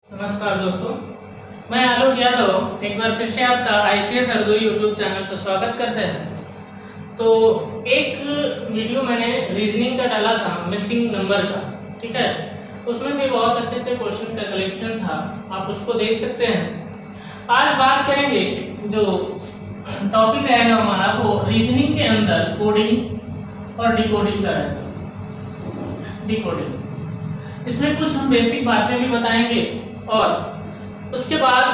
नमस्कार दोस्तों, मैं आलोक यादव एक बार फिर से आपका ICS हरदोई यूट्यूब चैनल पर स्वागत करते हैं। तो एक वीडियो मैंने रीजनिंग का डाला था, मिसिंग नंबर का, ठीक है। उसमें भी बहुत अच्छे अच्छे क्वेश्चन का कलेक्शन था, आप उसको देख सकते हैं। आज बात करेंगे, जो टॉपिक रहेगा हमारा वो रीजनिंग के अंदर कोडिंग और डिकोडिंग का रहेगा। डिकोडिंग, इसमें कुछ हम बेसिक बातें भी बताएंगे और उसके बाद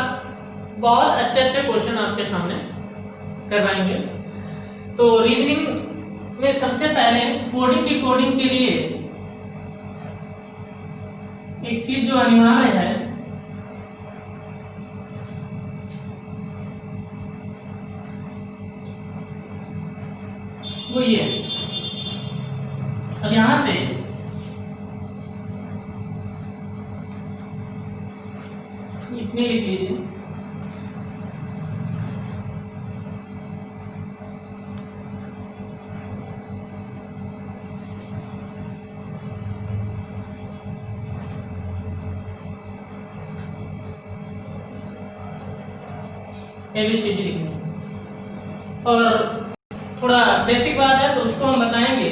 बहुत अच्छे अच्छे क्वेश्चन आपके सामने करवाएंगे। तो रीजनिंग में सबसे पहले कोडिंग डिकोडिंग के लिए एक चीज जो अनिवार्य है वो ये है। अब यहां से इतने लिख लीजिए। ABCD लिखना और थोड़ा बेसिक बात है तो उसको हम बताएंगे।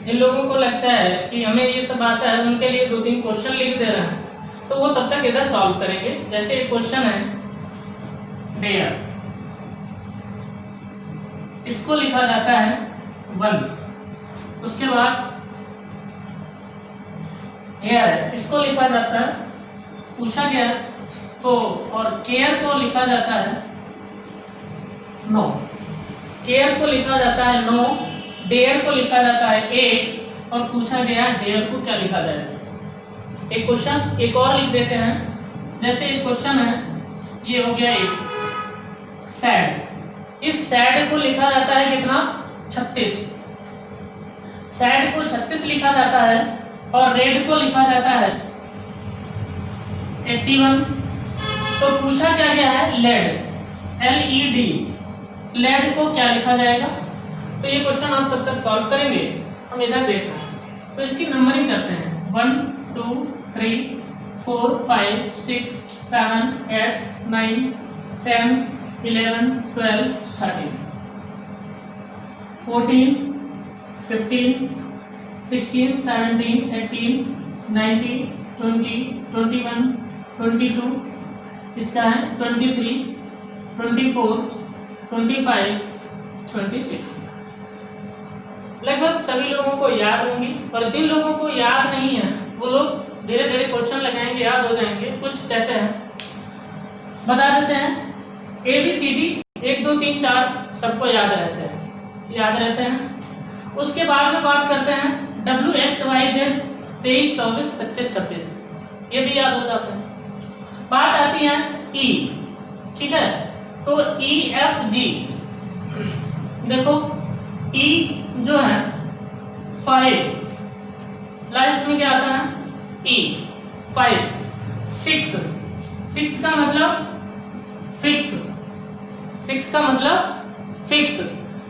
जिन लोगों को लगता है कि हमें ये सब आता है, उनके लिए 2-3 क्वेश्चन लिख दे रहे हैं, तो वो तब तक इधर सॉल्व करेंगे। जैसे एक क्वेश्चन है डेयर, इसको लिखा जाता है 1। उसके बाद हेयर, इसको लिखा जाता है, पूछा गया तो, और केयर को लिखा जाता है नो, केयर को लिखा जाता है नो, डेयर को लिखा जाता है 8, और पूछा गया डेयर को क्या लिखा जाएगा। एक क्वेश्चन एक और लिख देते हैं। जैसे एक क्वेश्चन है, ये हो गया एक सैड, इस सैड को लिखा जाता है कितना, 36। सैड को 36 लिखा जाता है और रेड को लिखा जाता है 81। तो पूछा क्या गया है, लेड, LED, लेड को क्या लिखा जाएगा। तो ये क्वेश्चन आप तब तक सॉल्व करेंगे, हम इधर देखते हैं। तो इसकी नंबरिंग करते हैं, 1 2 3 4 5 6 7 8 9 10 11 12 13 14 15 16 17 18 19 20 21 22, इसका है 23 24 25 26। लगभग सभी लोगों को याद होंगी, और जिन लोगों को याद नहीं है वो लोग धीरे धीरे क्वेश्चन लगाएंगे, याद हो जाएंगे। कुछ जैसे हैं, बता देते हैं। ABCD 1 2 3 4 सबको याद रहते हैं। उसके बाद में बात करते हैं WXYZ 23 24 25 26, ये भी याद हो जाते हैं। बात आती है E, ठीक है। तो EFG, देखो E जो है 5, लास्ट में क्या आता है E 5, 6 का मतलब फिक्स, 6 का मतलब फिक्स।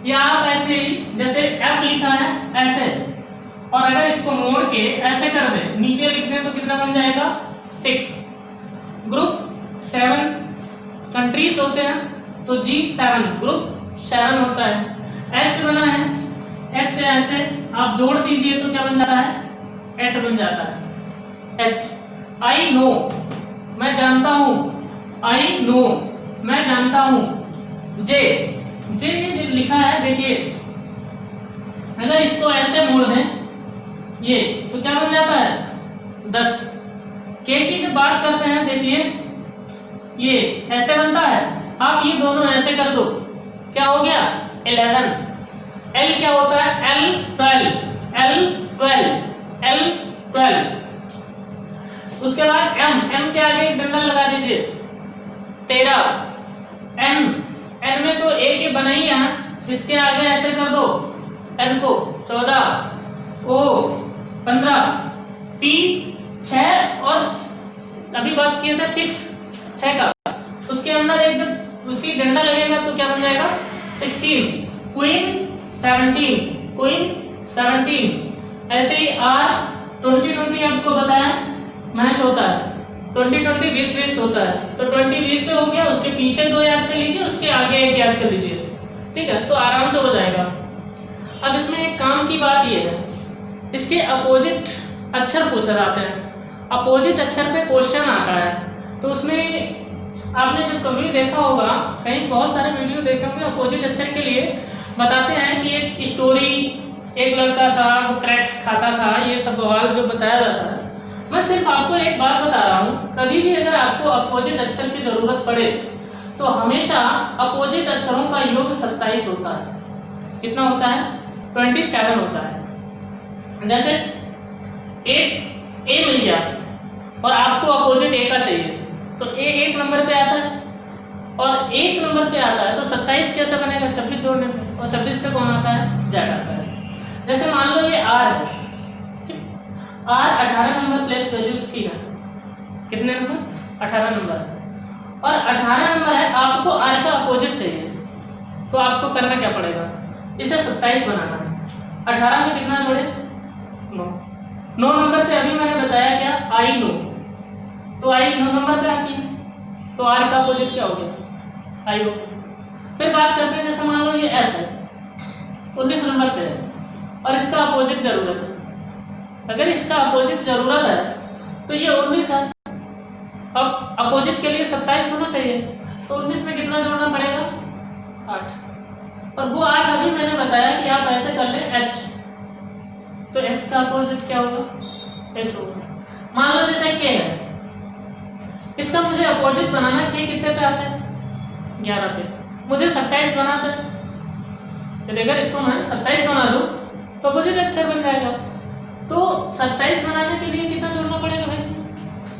या आप ऐसे ही जैसे F लिखा है ऐसे, और अगर इसको मोड़ के ऐसे कर दें, नीचे लिख दें, तो कितना बन जाएगा 6। ग्रुप 7 कंट्रीज होते हैं, तो G7 ग्रुप 7 होता है। H बना है, H से ऐसे आप जोड़ दीजिए तो क्या बन जाता है, 8 बन जाता है H। I know, मैं जानता हूं, I know, मैं जानता हूं। J ये लिखा है, देखिए अगर इसको ऐसे मोड़ दें ये, तो क्या बन जाता है 10। K की जब बात करते हैं, देखिए ये ऐसे बनता है, आप ये दोनों ऐसे कर दो, क्या हो गया 11। L क्या होता है, L12। उसके बाद M के आगे एक डंडा लगा दीजिए, 13। N में तो A के बना ही है, इसके आगे ऐसे कर दो N को, 14। O 15। P 6, और अभी बात किए थे फिक्स 6 का, उसके अंदर एकदम उसी डंडा लगेगा तो क्या बन जाएगा 16। क्वीन 17। ऐसे ही R 20 आपको बताया मैच होता है, 20 20 20 20 होता है, तो 20 20 पे हो गया, उसके पीछे 2 याद कर लीजिए, उसके आगे 1 याद कर लीजिए, ठीक है, तो आराम से हो जाएगा। अब इसमें एक काम की बात ये है, इसके अपोजिट अक्षर पूछे जाते हैं, अपोजिट अक्षर पे क्वेश्चन आता है, तो उसमें आपने जब कभी देखा होगा, कहीं बहुत सारे वीडियो देखे होंगे, अपोजिट अक्षर के लिए बताते हैं कि एक स्टोरी, एक लड़का था वो क्रैक्स खाता था, ये सब बवाल जो बताया जाता है। मैं सिर्फ आपको एक बात बता रहा हूँ, कभी भी अगर आपको अपोजिट अक्षर की जरूरत पड़े तो हमेशा अपोजिट अक्षरों का योग 27 होता है। कितना होता है? 27 होता है। जैसे एक ए मिल गया और आपको अपोजिट ए का चाहिए, तो ए 1 नंबर पे आता है और 1 नंबर पे आता है, तो 27 कैसे बनेगा? 26 जोड़ने पे, और 26 पे कौन आता है? जेड आता है। जैसे मान लो ये आर है, आर 18 नंबर प्लेस वैल्यू इसकी है, कितने नंबर? 18 नंबर, और 18 नंबर है, आपको आर का अपोजिट चाहिए, तो आपको करना क्या पड़ेगा? इसे 27 बनाना है। 18 में कितना जोड़े? 9 नंबर पे अभी मैंने बताया क्या? आई 9, तो आई 9 नंबर पे आती है, तो आर का अपोजिट क्या हो गया? आई हो। फिर बात करते हैं, जैसे मान लो ये एस है, 19 नंबर पे है और इसका अपोजिट जरूरत है। अगर इसका अपोजिट जरूरत है तो ये 19 है, अब अपोजिट के लिए 27 होना चाहिए, तो 19 में कितना जोड़ना पड़ेगा? 8, और वो 8 अभी मैंने बताया कि आप ऐसे कर लें h, तो s का अपोजिट क्या होगा? h होगा। मान लो जैसे k है, इसका मुझे अपोजिट बनाना है, k कितने पे आता है? 11 पे, मुझे 27 बनाना है, तो अगर इसको मैं 27 बना दूं तो अपोजिट अक्षर बन जाएगा। तो 27 बनाने के लिए कितना जोड़ना पड़ेगा भाई?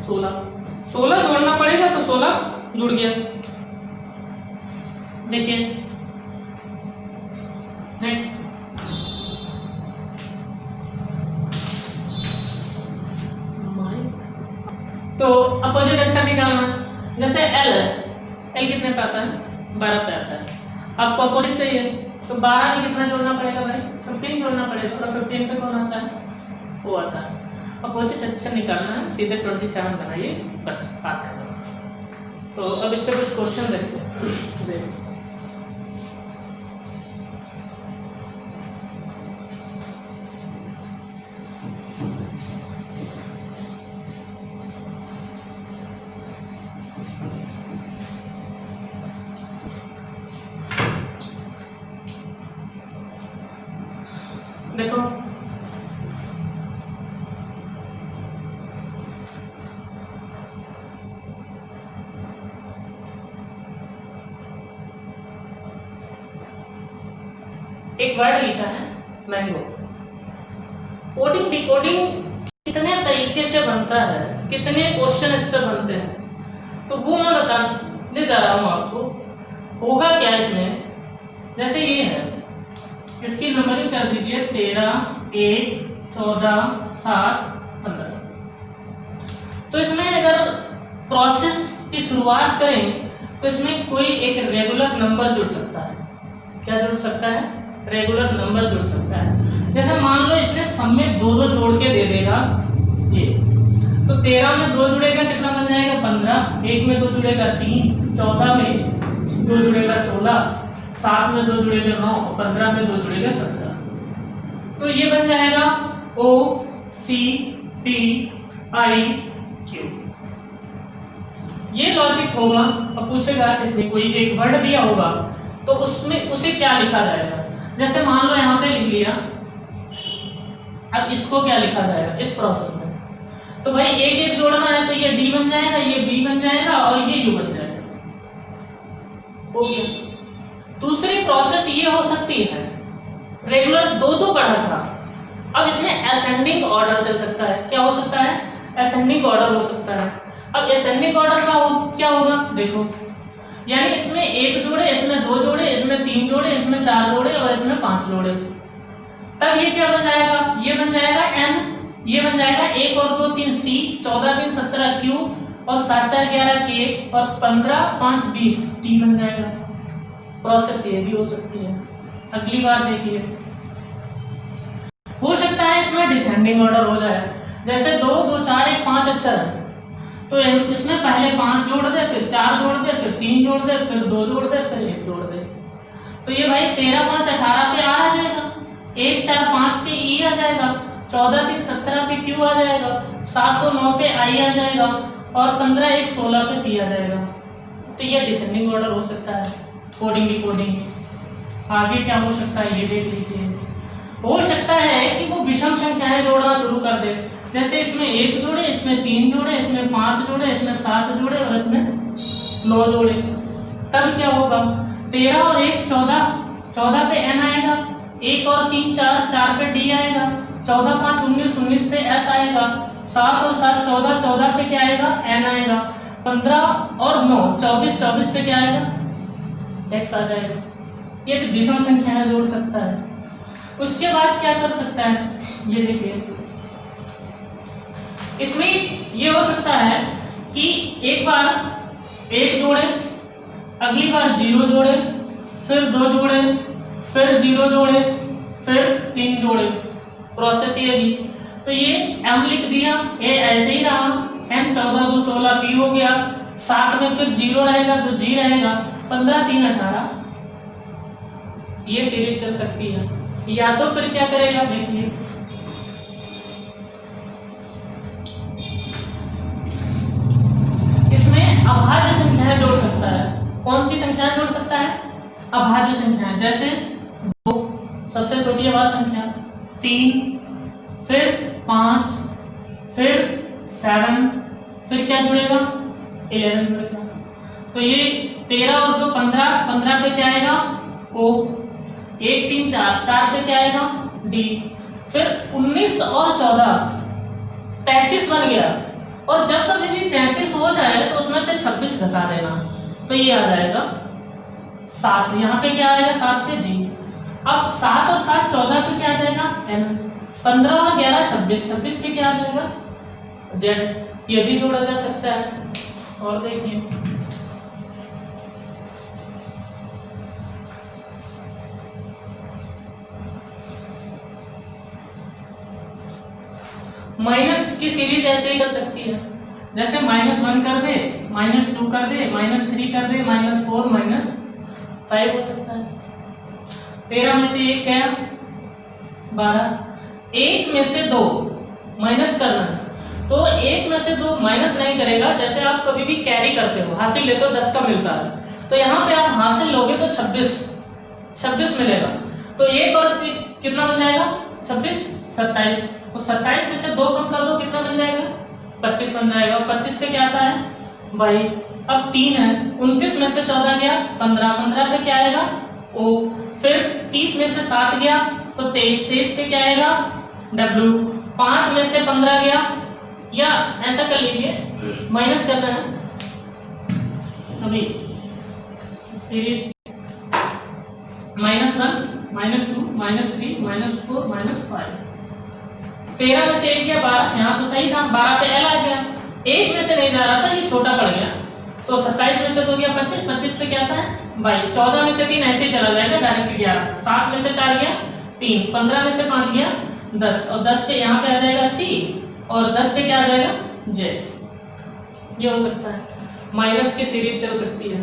16 जोड़ना पड़ेगा, तो 16 जुड़ गया। देखिए नेक्स्ट, तो अपोजिट अक्षर निकालना, जैसे एल है, एल कितने पे आता है? 12 पे आता है। आपको अपोजिट चाहिए, तो 12 में कितना जोड़ना पड़ेगा भाई? 15 जोड़ना पड़ेगा, और 15 पे कौन आता है? वो आता है। अपोजिट अक्षर निकालना है, सीधे 27 बनाइए, बस बात है। तो अब इस पे कुछ क्वेश्चन देखते हैं। देखो एक वर्ड लिखा है मैंगो। कोडिंग डिकोडिंग कितने तरीके से बनता है, कितने क्वेश्चन इस पर बनते हैं, तो वो मैं बताने जा रहा हूँ आपको। होगा क्या इसमें, जैसे ये है, इसकी नंबरिंग कर दीजिए 13, 1, 14, 7, 15। तो इसमें अगर प्रोसेस की शुरुआत करें तो इसमें कोई एक रेगुलर नंबर जुड़ सकता है। क्या जुड़ सकता है? रेगुलर नंबर जुड़ सकता है। जैसे मान लो इसने सब में 2 जोड़ के दे देगा ये, तो 13 में 2 जुड़ेगा, कितना बन जाएगा? 15, 1 में 2 जुड़ेगा 3, 14 में 2 जुड़ेगा 16, 7 में 2 जुड़ेगा 9, 15 में 2 जुड़ेगा 17। तो ये बन जाएगा O C P I Q। ये लॉजिक होगा। अब पूछेगा इसमें कोई एक वर्ड दिया होगा तो उसमें उसे क्या लिखा जाएगा। जैसे मान लो यहाँ पे लिख लिया, अब इसको क्या लिखा जाएगा इस प्रोसेस में? तो भाई एक एक जोड़ना है, तो ये D बन जाएगा, ये B बन जाएगा और ये U बन जाएगा। हो गया। दूसरी प्रोसेस ये हो सकती है, रेगुलर 2 पढ़ा था, अब इसमें असेंडिंग ऑर्डर चल सकता है। क्या हो सकता है? असेंडिंग ऑर्डर हो सकता है। अब असेंडिंग ऑर्डर का क्या होगा? देखो, यानी इसमें 1 जोड़े, इसमें 2 जोड़े, इसमें 3 जोड़े, इसमें 4 जोड़े और इसमें 5 जोड़े, तब ये क्या बन जाएगा? ये बन जाएगा N, ये बन जाएगा 1 और 2 3 C, 14 3 17 Q, और 7 4 11 K, और 15 5 20 T बन जाएगा। प्रोसेस ये भी हो सकती है। अगली बार देखिए, हो सकता है इसमें डिसेंडिंग ऑर्डर हो जाए। जैसे 2 2 4 1 5 अक्षर है, तो इसमें पहले 5 जोड़ दे, फिर 4 जोड़ दे, फिर 3 जोड़ दे, फिर 2 जोड़ दे, फिर 1 जोड़ दे। तो ये भाई 13 5 18 पे R आ जाएगा, 1 4 5 पे E आ जाएगा, 14 3 17 पे Q आ जाएगा, 7 2 9 पे I आ जाएगा और 15 1 16 पे P आ जाएगा। तो ये डिसेंडिंग ऑर्डर हो सकता है कोडिंग डिकोडिंग। आगे क्या हो सकता है ये देख लीजिए। हो सकता है कि वो विषम संख्याएं जोड़ना शुरू कर दे, जैसे इसमें 1 जोड़े, इसमें 3 जोड़े, इसमें 5 जोड़े, इसमें 7 जोड़े और इसमें 9 जोड़े। तब क्या होगा, 13 और 1 14, 14 पे n आएगा, 1 और 3 4, 4 पे d आएगा, 14 5 19, 19 पे s आएगा, 7 और 7 14, 14 पे क्या आएगा n आएगा, 15 और 9 24, 24 पे क्या आएगा x आ जाएगा। ये तो विषम संख्याएं जोड़ सकता है। उसके बाद क्या कर सकता है ये देखिए, इसमें ये हो सकता है कि एक बार 1 जोड़े, अगली बार 0 जोड़े, फिर 2 जोड़े, फिर 0 जोड़े, फिर 3 जोड़े। प्रोसेस ये भी। तो ये m लिख दिया, a ऐसे ही रहा, m 14 2 16 p हो गया, 7 में फिर 0 रहेगा तो g रहेगा, 15 3 18। ये सीरीज चल सकती है। या तो फिर क्या करेगा देखिए, इसमें अभाज्य संख्याएं जोड़ सकता है। कौन सी संख्याएं जोड़ सकता है, अभाज्य संख्याएं, जैसे 2 सबसे छोटी अभाज्य संख्या, 3 फिर 5 फिर 7 फिर क्या जुड़ेगा 11 जुड़ेगा। तो ये 13 और 2 15, 15 पे क्या आएगा O, 1 3 4, 4 पे क्या आएगा D, फिर 19 और 14 33 बन गया। और जब कभी भी 33 हो जाए तो उसमें से 26 घटा देना, तो ये आ जाएगा 7। यहाँ पे क्या आएगा 7 पे G। अब 7 और 7 14 पे क्या आ जाएगा N, 15 और 11 26, 26 पे क्या आ जाएगा Z। ये भी जोड़ा जा सकता है। और देखिए माइनस की सीरीज ऐसे ही कर सकती है, जैसे -1 कर दे, -2 कर दे, -3 कर दे, -4 -5 हो सकता है। 13 में से 1 गया 12, 1 में से 2 माइनस करना है, तो 1 में से 2 माइनस नहीं करेगा। जैसे आप कभी भी कैरी करते हो, हासिल लेते हो 10 का मिलता है, तो यहाँ पे आप हासिल लोगे तो 26 मिलेगा। तो एक और कितना बन जाएगा 26 27, तो 27 में से 2 कम कर दो कितना बन जाएगा 25 बन जाएगा। 25 पे क्या आता है भाई, अब 3 है, 29 में से 14 गया 15, 15 पे क्या आएगा O, फिर 30 में से 7 गया तो 23, 23 पे क्या आएगा W, 5 में से 15 गया, या ऐसा कर लीजिए माइनस करना है अभी सीरीज -1 -2 -3 -4 -5। 13 में से 1 गया 12, यहाँ तो सही था, 12 पे L आ गया, 1 में से नहीं जा रहा था, ये छोटा पड़ गया, तो 27 में से 2 गया 25, 25 पे क्या आता है भाई 14 में से 3 ऐसे ही चला जाएगा डायरेक्ट 11, 7 में से 4 गया 3, 15 में से 5 गया 10, और 10 पे यहाँ पे आ जाएगा C, और 10 पे क्या आ जाएगा J। ये हो सकता है, माइनस की सीरीज चल सकती है।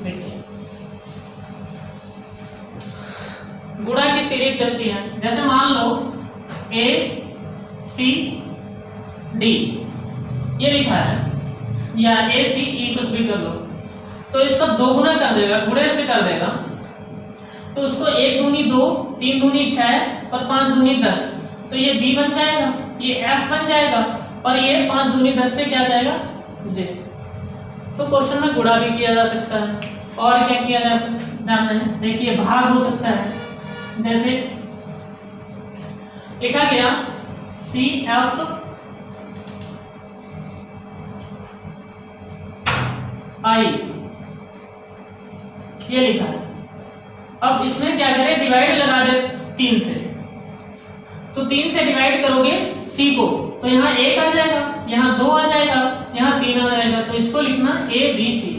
देखिए गुणा की सीरीज चलती है, जैसे मान लो A C D ये लिखा है, या A C E कुछ भी कर लो, तो इसका 2 गुना कर देगा, गुणे से कर देगा, तो उसको 1 दूनी 2, 3 दूनी 6 और 5 दूनी 10, तो ये B बन जाएगा, ये F बन जाएगा, और ये 5 दूनी 10 पे क्या जाएगा J। तो क्वेश्चन में गुणा भी किया जा सकता है, और क्या किया जाना है देखिए भाग हो सकता है, जैसे लिखा गया CF I ये लिखा है। अब इसमें क्या करें, डिवाइड लगा दे 3 से, तो 3 से डिवाइड करोगे C को, तो यहाँ 1 आ जाएगा, यहाँ 2 आ जाएगा, यहाँ 3 आ जाएगा, तो इसको लिखना ABC।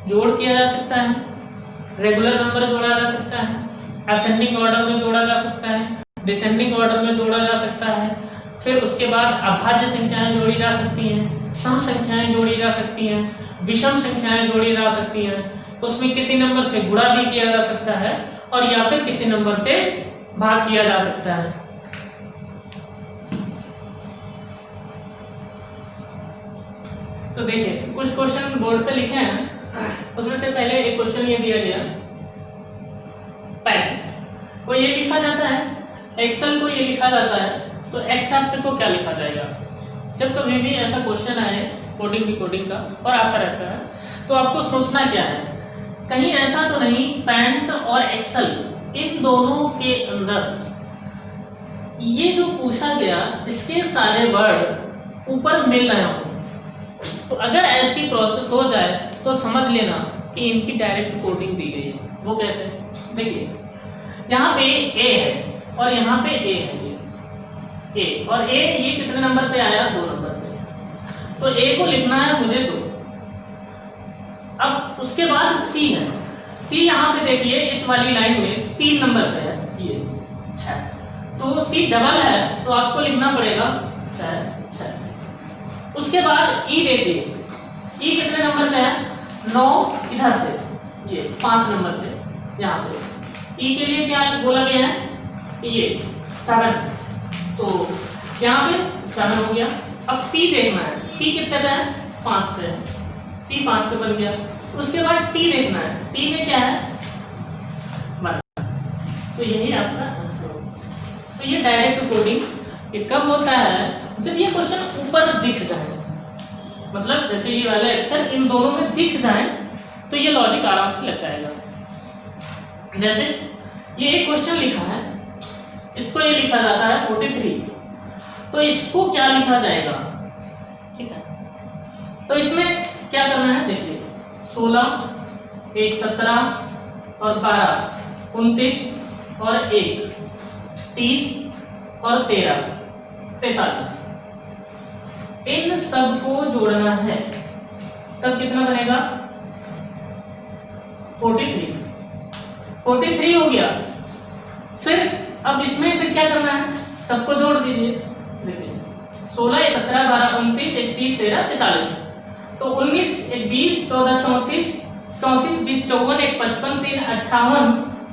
जोड़ किया जा सकता है, रेगुलर नंबर जोड़ा जा सकता है, असेंडिंग ऑर्डर में जोड़ा जा सकता है, डिसेंडिंग ऑर्डर में जोड़ा जा सकता है। फिर उसके बाद अभाज्य संख्याएं जोड़ी जा सकती हैं, सम संख्याएं जोड़ी जा सकती हैं, विषम संख्याएं जोड़ी जा सकती हैं। उसमें किसी नंबर से गुणा भी किया जा सकता है और या फिर किसी नंबर से भाग किया जा सकता है। तो देखिए कुछ क्वेश्चन बोर्ड पे लिखे हैं, उसमें से पहले एक क्वेश्चन ये दिया गया, पैन को ये लिखा जाता है, एक्सेल को ये लिखा जाता है, तो एक्सेप्ट को क्या लिखा जाएगा? जब कभी भी ऐसा क्वेश्चन आए कोडिंग डिकोडिंग का और आता रहता है, तो आपको सोचना क्या है, कहीं ऐसा तो नहीं पैंट और एक्सेल इन दोनों के अंदर ये जो पूछा गया इसके सारे वर्ड ऊपर मिल रहे हो। तो अगर ऐसी प्रोसेस हो जाए तो समझ लेना कि इनकी डायरेक्ट कोडिंग दी गई है। वो कैसे? देखिए यहाँ पे ए है और यहाँ पे ए है, ए और ए ये कितने नंबर पे आया? 2 नंबर पे। तो ए को लिखना है मुझे तो। अब उसके बाद सी है, सी यहाँ पे देखिए इस वाली लाइन में 3 नंबर पे है ये 6, तो सी डबल है तो आपको लिखना पड़ेगा 6। उसके बाद ई देखिए, ई कितने नंबर पे है? 9 इधर से ये 5 नंबर पे यहाँ पे। ई के लिए क्या बोला गया है? ये 7, तो यहाँ पे 7 हो गया। अब पी देखना है, पी कितने पे है? 5 पे है, पी 5 पे बन गया। उसके बाद टी देखना है, टी में क्या है? 1, तो यही आपका आंसर होगा। तो ये डायरेक्ट कोडिंग ये कब होता है? जब ये क्वेश्चन ऊपर दिख जाए, मतलब जैसे ये वाला अक्षर इन दोनों में दिख जाए तो ये लॉजिक आराम से लग जाएगा। जैसे ये एक क्वेश्चन लिखा है, इसको ये लिखा जाता है 43, तो इसको क्या लिखा जाएगा? ठीक है, तो इसमें क्या करना है? देखिए 16, 1 17 और 12 29 और 1 30 और 13 43, इन सब को जोड़ना है, तब कितना बनेगा? 43 हो गया। फिर अब इसमें फिर क्या करना है? सबको जोड़ दीजिए। देखिए 16 1 17 12 29 31 13 43, तो 19 1 20 14 34 34 20 54 1 55 3 58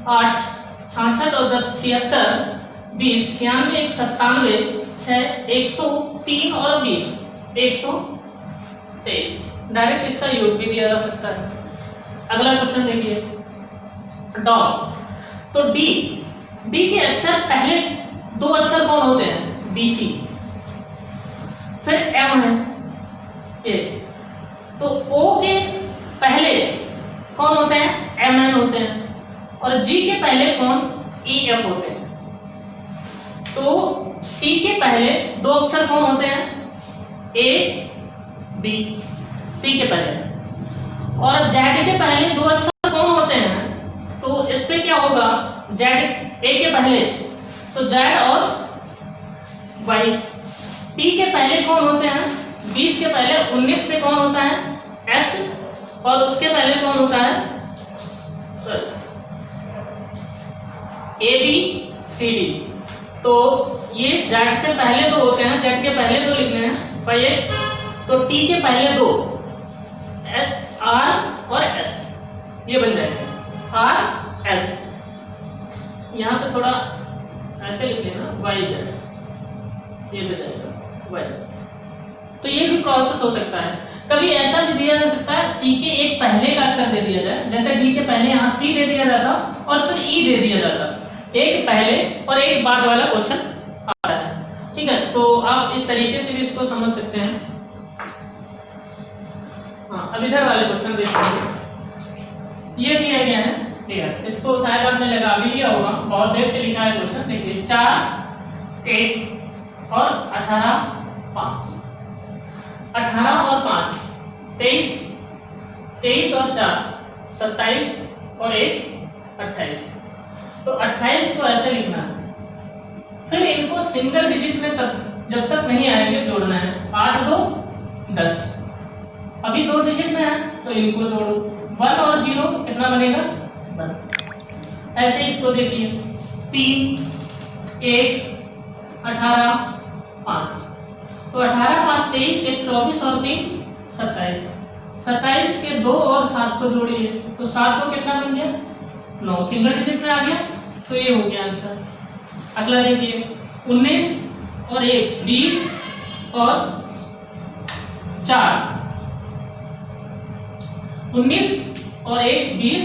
8 66 और 10 76 20 96 1 97 6 103 और 20 123। डायरेक्ट इसका योग भी दिया जा सकता है। अगला क्वेश्चन देखिए डॉग, तो डी, डी के अक्षर पहले 2 अक्षर कौन होते हैं? बीसी। फिर एम है ए, तो ओ के पहले कौन होते हैं? एम एन होते हैं। और जी के पहले कौन? ई एफ होते हैं। तो सी के पहले 2 अक्षर कौन होते हैं? ए बी, सी के पहले। और जेड के पहले 2 अक्षर कौन होते हैं? तो इस पे क्या होगा? जेड ए के पहले तो जेड और वाई। टी के पहले कौन होते हैं? 20 के पहले 19 पे कौन होता है? एस, और उसके पहले कौन होता है? A B C D. तो ये जेड से पहले 2 होते हैं, जेड के पहले 2 लिखने हैं भाई, तो टी के पहले 2 एच आर और एस, ये बन जाएगा आर एस। यहाँ पे थोड़ा ऐसे लिख लेना वाई जेड, ये बन जाएगा वाई। तो ये भी प्रोसेस हो सकता है। कभी ऐसा भी दिया जा सकता है सी के एक पहले का अक्षर दे दिया जाए, जैसे डी के पहले यहाँ सी दे दिया जाता और फिर ई दे दिया जाता, एक पहले और एक बाद वाला क्वेश्चन आता है। ठीक है, तो आप इस तरीके से भी इसको समझ सकते हैं। हाँ, अब इधर वाले क्वेश्चन देखते हैं। ये दिया गया है, ठीक है, इसको शायद आपने लगा भी लिया होगा, बहुत देर से लिखा है क्वेश्चन। देखिए 4 1 और 18 5, 18 और 5 23, 23 और 4 27 और 1 28। तो 28 को ऐसे लिखना है, फिर इनको सिंगल डिजिट में तब जब तक नहीं आएंगे जोड़ना है। 8 2 10, अभी 2 डिजिट में है तो इनको जोड़ो। 1 और 0 कितना बनेगा? 1। ऐसे ही इसको देखिए 3 1 18 5, तो 18 5 23, 1 24 और 3 27, 27 के 2 और 7 को जोड़िए तो 7 को कितना बन गया 9, सिंगल डिजिट में आ गया, तो ये हो गया आंसर। अगला देखिए 19 और 1 20 और 4, 19 और 1 20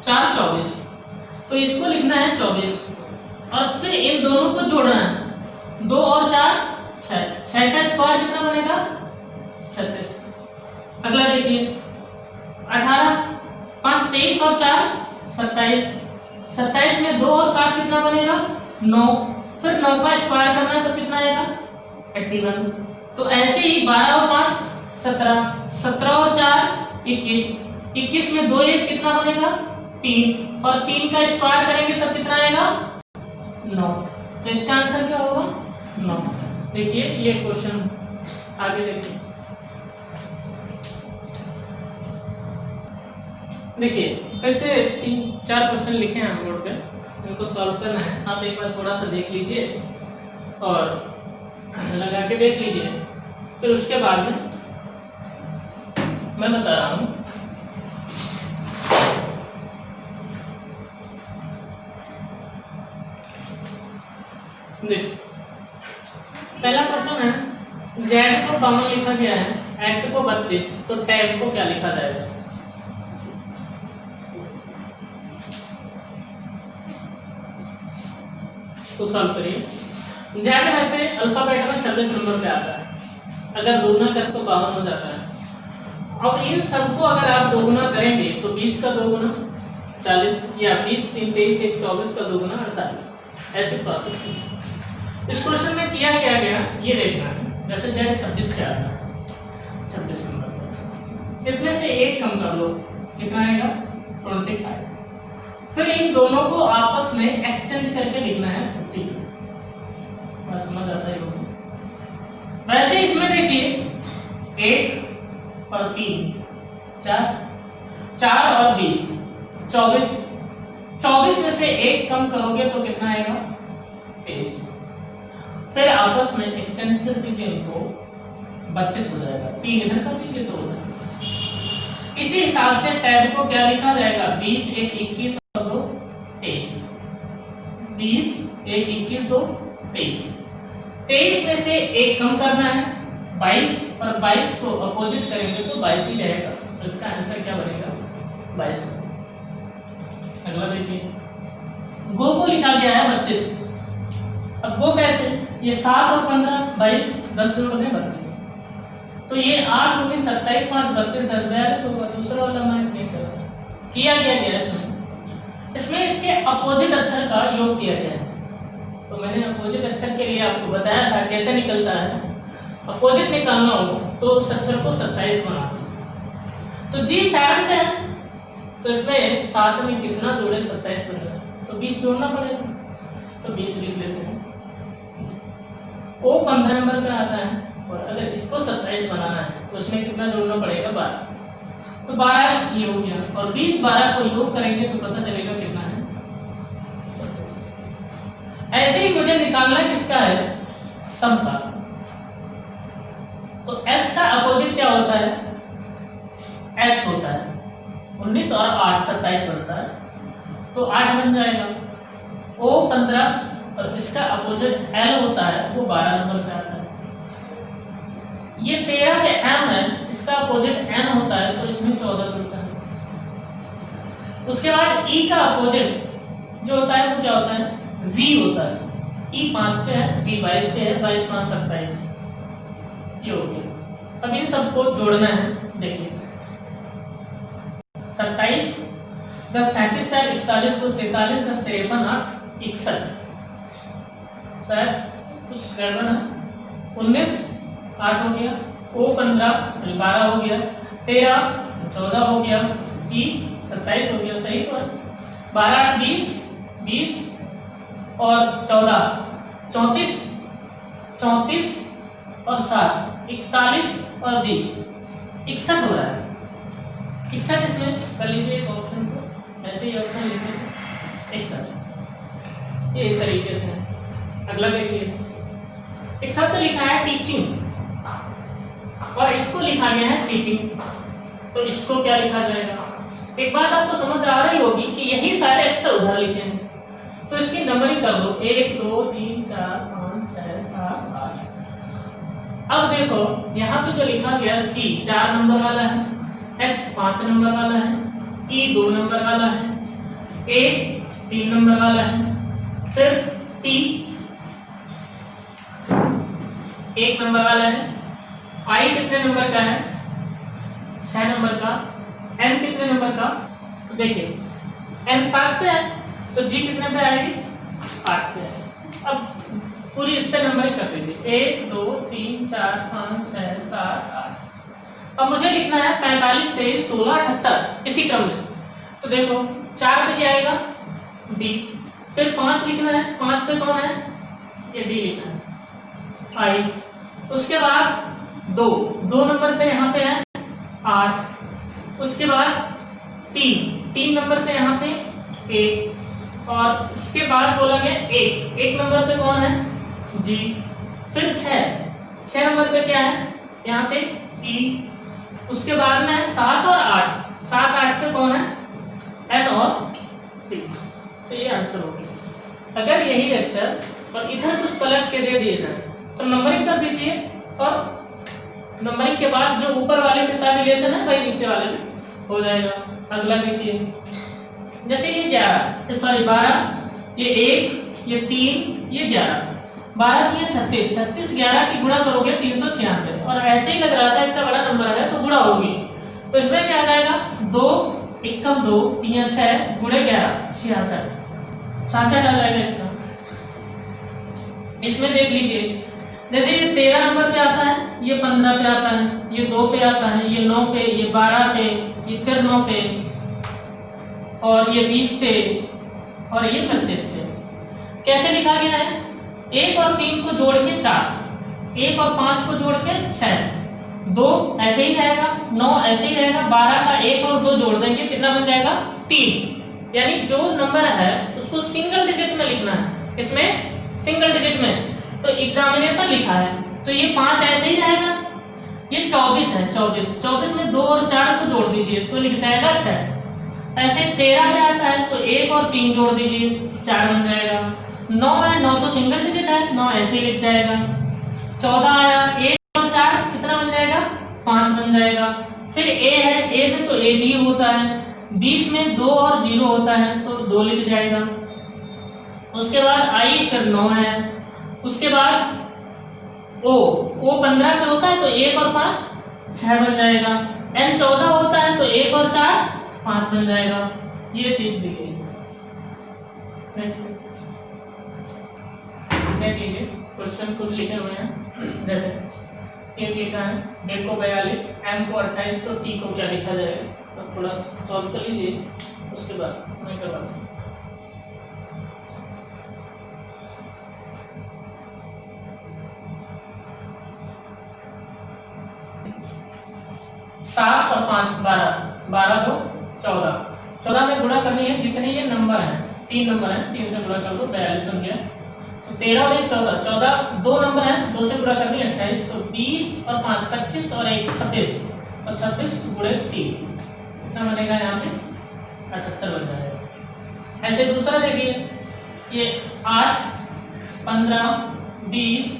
4 24, तो इसको लिखना है 24 और फिर इन दोनों को जोड़ना है 2 और 4 6, 6 का स्क्वायर कितना बनेगा 36। अगला देखिए 18 5 23 और 4 27, 27 में 2 और 7 कितना बनेगा 9, फिर 9 का स्क्वायर करना है तो कितना आएगा 81। तो ऐसे ही 12 और 5 17, 17 और 4 21, 21 में 2 1 कितना बनेगा 3 और 3 का स्क्वायर करेंगे तब कितना आएगा 9, तो इसका आंसर क्या होगा 9। देखिए ये क्वेश्चन आगे देखिए, देखिए फिर से 3-4 क्वेश्चन लिखे हैं बोर्ड पे, उनको सॉल्व करना है। आप एक बार थोड़ा सा देख लीजिए और लगा के देख लीजिए, फिर उसके बाद में मैं बता रहा हूँ। पहला क्वेश्चन है जेड को 52 लिखा गया है, एक्ट को 32, तो टैब को क्या लिखा जाएगा। तो सॉल्व करिए। जेड वैसे अल्फाबेट में 26 नंबर पे आता है, अगर दोगुना करें तो 52 हो जाता है। अब इन सबको अगर आप दोगुना करेंगे तो 20 का दोगुना 40, या 20 3 23 1 24 का दोगुना 48, ऐसे प्रोसेस। इस क्वेश्चन में किया क्या गया ये देखना है। जैसे जेड 26 पे आता है, 26 नंबर पे, इसमें से एक कम कर लो, कितना आएगा 25। फिर इन दोनों को आपस में एक्सचेंज करके लिखना है 50। बस समझ आता है। वैसे इसमें देखिए 1 और 3 4, 4 और 20 24, 24 में से एक कम करोगे तो कितना आएगा 23। फिर आपस में एक्सचेंज कर दीजिए इनको, 32 हो जाएगा। 3 इधर कर दीजिए तो उधर। इसी हिसाब से टैब को क्या लिखा जाएगा 20 1 21 और 2 23, 20 1 21 2 23। 23 में से एक कम करना है 22, और 22 को अपोजिट करेंगे तो 22 ही रहेगा, तो इसका आंसर क्या बनेगा 22। अगला देखिए गो को लिखा गया है 32। अब गो कैसे, ये 7 और 15 22, 10 जोड़ दें 32, तो ये 8 19 27 5 32 10 42 होगा। दूसरा वाला माइनस नहीं करना, किया गया इसमें इसके अपोजिट अक्षर का योग किया गया है। तो मैंने अपोजिट अक्षर के लिए आपको बताया था कैसे निकलता है। अपोजिट निकालना हो तो उस अक्षर को 27 बना दो। तो जी 7 है, तो इसमें 7 में कितना जोड़े 27 बनेगा, तो 20 जोड़ना पड़ेगा, तो 20 लिख लेते हैं। ओ 15 नंबर पे आता है, और अगर इसको 27 बनाना है तो इसमें कितना जोड़ना पड़ेगा 12, तो 12 ये हो गया, और 20 12 को योग करेंगे तो पता चलेगा कितना है। ऐसे ही मुझे निकालना किसका है सब का। तो s का अपोजिट क्या होता है h होता है। 19 और 8 27 बनता है, तो 8 बन जाएगा। o 15 और इसका अपोजिट l होता है, वो 12 नंबर पे आता है। ये 13 पे m है, इसका अपोजिट n होता है, तो इसमें 14 जुड़ता है। उसके बाद e का अपोजिट जो होता है वो क्या होता है v होता है। e 5 पे है, v 22 पे है, 22 5 27, ये हो गया। अब इन सबको जोड़ना है। देखिए 27 10 37 4 41 2 43 10 53 8 61, सर कुछ गड़बड़ है। 19 8 हो गया, o 15 12 हो गया, 13 14 हो गया, e 27 हो गया, सही तो है। 12 20 20 और 14 34 34 और 7 41 और 20 61 हो रहा है। 61 इसमें कर लीजिए इस ऑप्शन को, ऐसे ही ऑप्शन लिखें। 61। ये इस तरीके से है। अगला देखिए, एक शब्द लिखा है टीचिंग और इसको लिखा गया है चीटिंग, तो इसको क्या लिखा जाएगा? एक बात आपको समझ आ रही होगी कि यही सारे अक्षर उधर लिखे हैं, तो इसकी नंबरिंग कर दो 1 2 3 4 5 6 7 8। अब देखो यहाँ पे जो लिखा गया C 4 नंबर वाला है, H 5 नंबर वाला है, E 2 नंबर वाला है, A 3 नंबर वाला है, फिर T 1 नंबर वाला है, I कितने नंबर का है? 6 नंबर का, N कितने नंबर का? तो देखिए N 7 पे है तो G कितने पे आएगी? 8 पे आएगी। अब पूरी इस पे नंबरिंग कर दीजिए 1 2 3 4 5 6 7 8। अब मुझे लिखना है 45 23 16 78 इसी क्रम में, तो देखो 4 पे क्या आएगा? D, फिर 5 लिखना है, 5 पे कौन है? ये D लिखना है I, उसके बाद 2 नंबर पे यहाँ पे है 8, उसके बाद 3 नंबर पे यहाँ पे 1, और इसके बाद बोला गया 1 नंबर पे कौन है? G, फिर 6 नंबर पे क्या है? यहाँ पे E, उसके बाद में 7 और 8, 7 8 पे कौन है? N और T। तो ये आंसर हो गया। अगर यही अक्षर और इधर कुछ पलट के दे दिए जाए तो नंबरिंग कर दीजिए, और नंबरिंग के बाद जो ऊपर वाले के साथ रिलेशन है वही नीचे वाले में हो जाएगा। अगला देखिए, जैसे ये 11 सॉरी 12, ये 1, ये 3, ये 11, 12 3 36, 36 11 की गुणा करोगे 396, और ऐसे ही लग रहा था इतना बड़ा नंबर है तो गुणा होगी, तो इसमें क्या आ जाएगा? 2 एकम 2 3 6 गुणे 11 66, 66 आ जाएगा इसका। इसमें देख लीजिए, जैसे ये 13 नंबर पे आता है, ये 15 पे आता है, ये 2 पे आता है, ये 9 पे, ये 12 पे, ये फिर 9 पे, और ये 20 पे, और ये 25 पे। कैसे लिखा गया है? 1 और 3 को जोड़ के 4, 1 और 5 को जोड़ के 6, 2 ऐसे ही रहेगा, 9 ऐसे ही रहेगा, 12 का 1 और 2 जोड़ देंगे कितना बन जाएगा? 3। यानी जो नंबर है उसको सिंगल डिजिट में लिखना है, इसमें सिंगल डिजिट में, तो एग्जामिनेशन लिखा है तो ये 5 ऐसे ही रहेगा, ये 24 है, 24 में 2 और 4 को जोड़ दीजिए तो लिख जाएगा 6। ऐसे 13 में आता है तो 1 और 3 जोड़ दीजिए 4 बन जाएगा। 9 है, 9 तो सिंगल डिजिट है, 9 ऐसे ही लिख जाएगा। 14 आया, 1 और 4 कितना बन जाएगा? 5 बन जाएगा। फिर A है, A में तो AD होता है, 20 में 2 और 0 होता है तो 2 लिख जाएगा। उसके बाद I फिर 9 है, उसके बाद O 15 पे होता है तो 1 और 5 6 बन जाएगा। N 14 होता है तो 1 और 4 5 बन जाएगा। ये चीज दी गई। नेक्स्ट देख लीजिए, क्वेश्चन कुछ लिखे हुए हैं, जैसे ये लिखा है D को 42, M को 28, तो T को क्या लिखा जाएगा? तो थोड़ा सॉल्व कर लीजिए, उसके बाद मैं करवाता हूँ। सात और 5 12, 12 को 14, 14 में गुणा करनी है जितने ये नंबर हैं, 3 नंबर हैं, 3 से गुणा कर दो 42 बन गया। तो 13 और 1 14, 14 2 नंबर हैं, 2 से गुणा करनी है 28, तो 20 और 5 25 और 1 26, और 26 गुणे 3 कितना बनेगा? यहाँ पे 78 बन जाएगा। ऐसे दूसरा देखिए, ये 8 15 20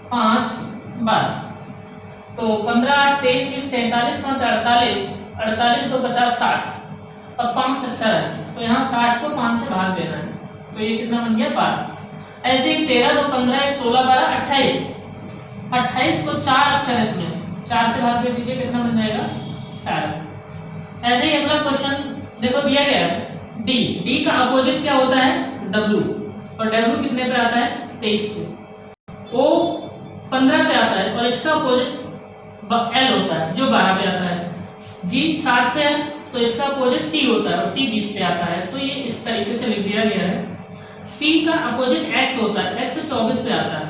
5 12, तो 15 8 23 20 43 5 48, 48 2 50 60, और 5 अच्छा है तो यहाँ 60 को 5 से भाग देना है, तो ये कितना बन गया? 12। ऐसे ही 13 2 15 1 16 12 28, 28 को 4 अक्षर इसमें 4 से भाग दे दीजिए कितना बन जाएगा? 7। ऐसे ही अगला क्वेश्चन देखो दिया गया है D का अपोजिट क्या होता है? W, और W कितने पे आता है? 23 पे। O 15 पे आता है और इसका अपोजिट L होता है जो 12 पे आता है। G 7 पे है तो इसका अपोजिट T होता है और T 20 पे आता है, तो ये इस तरीके से लिख दिया गया है। C का अपोजिट X होता है, X 24 पे आता है।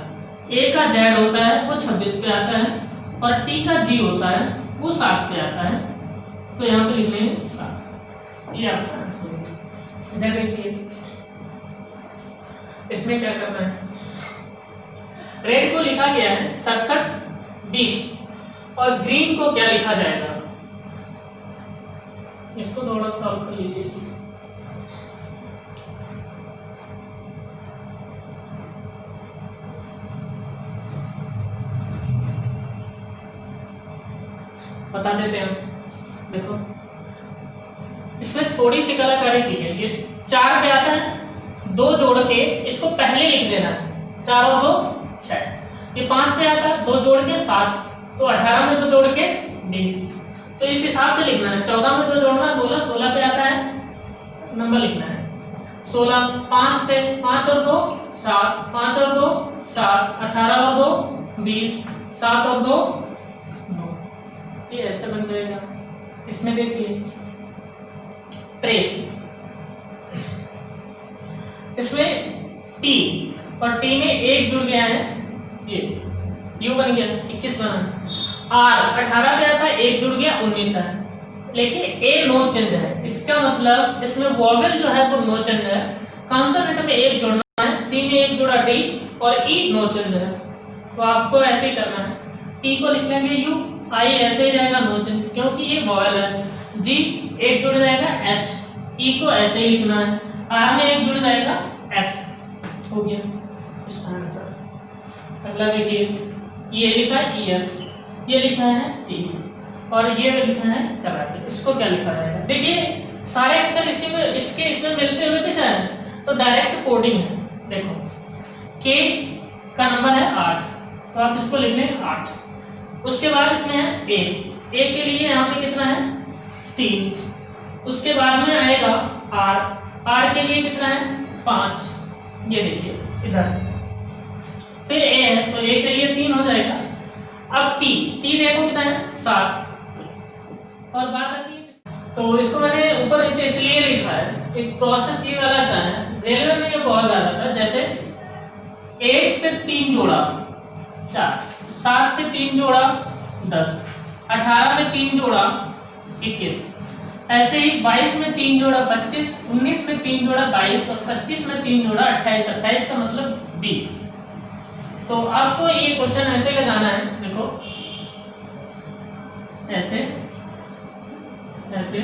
A का Z होता है वो 26 पे आता है, और T का G होता है वो 7 पे आता है, तो यहाँ पे लिख लेंगे 7। ये आपका आंसर है। इधर देखिए इसमें क्या करना है, रेड को लिखा गया है 6720 और ग्रीन को क्या लिखा जाएगा, इसको थोड़ा सॉल्व कर लीजिए। बता देते हैं, देखो इसमें थोड़ी सी कलाकारी की है। ये 4 पे आता है, 2 जोड़ के इसको पहले लिख देना है, 4 और 2 6। ये 5 पे आता है, 2 जोड़ के 7, तो 18 में 2 जोड़ के 20, तो इस हिसाब से लिखना है। 14 में 2 जोड़ना 16, 16 पे आता है नंबर लिखना है 16। 5 पे 5 और 2 7, 5 और 2 7, 18 और 2 20, 7 और 2 9, ये ऐसे बन जाएगा। इसमें देखिए ट्रेस, इसमें टी और टी में 1 जुड़ गया है, ये यू बन गया 21 बना। आर 18 पे आता है, 1 जुड़ गया 19 है, लेकिन ए नो चेंज है। इसका मतलब इसमें वोवेल जो है वो नो चेंज है। कॉन्सोनेंट में 1 जोड़ना है, सी में 1 जुड़ा डी और ई नो चेंज है, तो आपको ऐसे ही करना है। टी को लिख लेंगे यू, आई ऐसे ही रहेगा नो चेंज क्योंकि ये वोवेल है। जी 1 जुड़ जाएगा एच, ई को ऐसे ही लिखना है, आर में 1 जुड़ जाएगा एस, हो गया इसका आंसर। अगला देखिए, ये लिखा है ईयर, ये लिखा है टी और ये लिखा है कराटे, इसको क्या लिखा जाएगा। देखिए सारे अक्षर इसी में इसमें मिलते हुए दिख रहे हैं, तो डायरेक्ट कोडिंग है। देखो के का नंबर है 8, तो आप इसको लिख लें 8। उसके बाद इसमें है ए के लिए यहाँ पे कितना है 3। उसके बाद में आएगा आर के लिए कितना है 5, ये देखिए इधर। फिर ए है तो ए के लिए 3 हो जाएगा। अब टी देखो कितना है 7। और बात आती है, तो इसको मैंने ऊपर नीचे इसलिए लिखा है, एक प्रोसेस ये वाला था है, रेलवे में ये बहुत ज्यादा था। जैसे 1 पे 3 जोड़ा 4, 7 पे 3 जोड़ा 10, 18 में 3 जोड़ा 21, ऐसे ही 22 में 3 जोड़ा 25, 19 में 3 जोड़ा 22 और 25 में 3 जोड़ा 28। 28 का मतलब बी। तो आपको ये क्वेश्चन ऐसे लगाना है, देखो ऐसे ऐसे।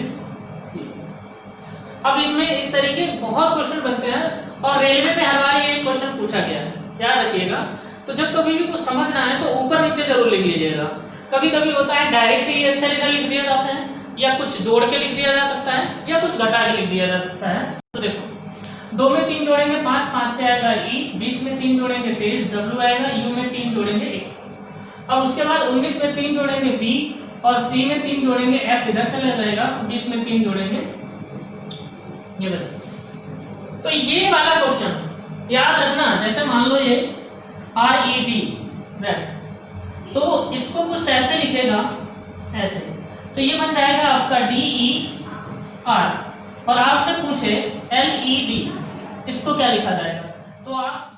अब इसमें इस तरीके बहुत क्वेश्चन बनते हैं और रेलवे में हर बार ये क्वेश्चन पूछा गया है, याद रखिएगा। तो जब कभी भी कुछ समझना है तो ऊपर नीचे जरूर लिख लीजिएगा। कभी कभी होता है डायरेक्ट ही अक्षर इधर लिख दिया जाता है, या कुछ जोड़ के लिख दिया जा सकता है, या कुछ घटा के लिख दिया जा सकता है। तो देखो 2 में 3 जोड़ेंगे 5, 5 पे आएगा ई, 20 में 3 जोड़ेंगे 23, डब्ल्यू आएगा, यू में 3 जोड़ेंगे 1। अब उसके बाद 19 में 3 जोड़ेंगे बी और सी में 3 जोड़ेंगे एफ, इधर चला जाएगा, 20 में 3 जोड़ेंगे ये बताइए। तो ये वाला क्वेश्चन याद रखना, जैसे मान लो ये RED रेड, तो इसको कुछ ऐसे लिखेगा ऐसे, तो ये बन जाएगा आपका DER। और आपसे पूछे LED, इसको क्या लिखा जाएगा, तो आप